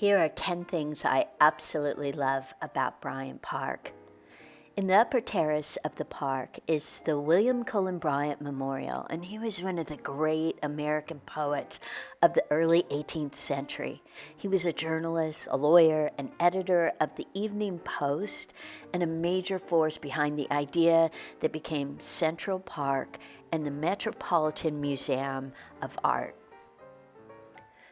Here are 10 things I absolutely love about Bryant Park. In the upper terrace of the park is the William Cullen Bryant Memorial, and he was one of the great American poets of the early 18th century. He was a journalist, a lawyer, an editor of the Evening Post, and a major force behind the idea that became Central Park and the Metropolitan Museum of Art.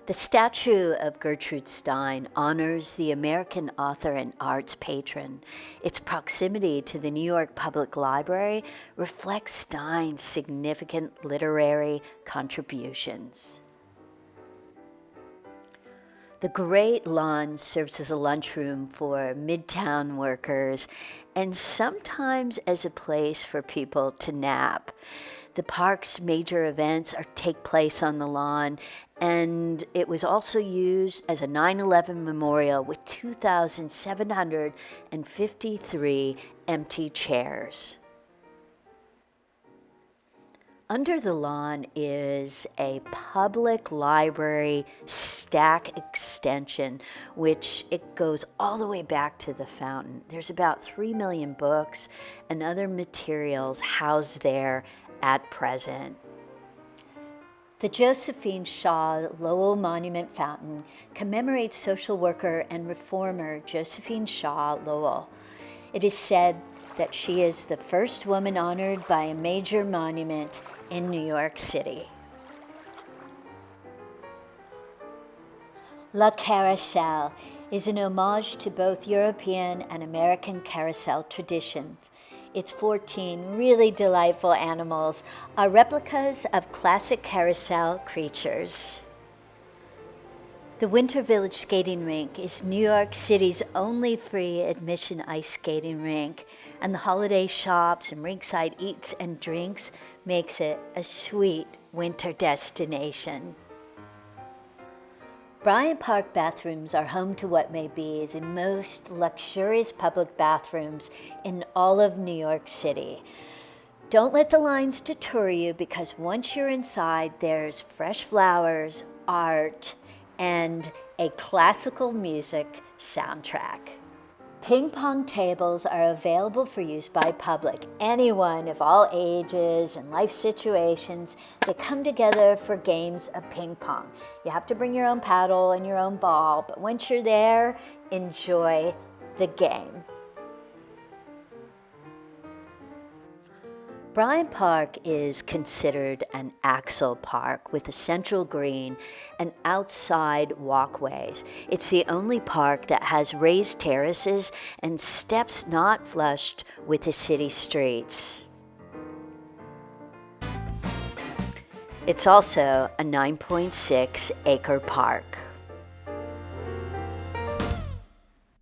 The statue of Gertrude Stein honors the American author and arts patron. Its proximity to the New York Public Library reflects Stein's significant literary contributions. The Great Lawn serves as a lunchroom for Midtown workers and sometimes as a place for people to nap. The park's major events take place on the lawn, and it was also used as a 9/11 memorial with 2,753 empty chairs. Under the lawn is a public library stack extension, which it goes all the way back to the fountain. There's about 3 million books and other materials housed there at present. The Josephine Shaw Lowell Monument Fountain commemorates social worker and reformer Josephine Shaw Lowell. It is said that she is the first woman honored by a major monument in New York City. La Carousel is an homage to both European and American carousel traditions. Its 14 really delightful animals are replicas of classic carousel creatures. The Winter Village Skating Rink is New York City's only free admission ice skating rink, and the holiday shops and rinkside eats and drinks makes it a sweet winter destination. Bryant Park bathrooms are home to what may be the most luxurious public bathrooms in all of New York City. Don't let the lines deter you, because once you're inside, there's fresh flowers, art, and a classical music soundtrack. Ping pong tables are available for use by public. Anyone of all ages and life situations, they come together for games of ping pong. You have to bring your own paddle and your own ball, but once you're there, enjoy the game. Bryant Park is considered an axle park with a central green and outside walkways. It's the only park that has raised terraces and steps not flushed with the city streets. It's also a 9.6 acre park.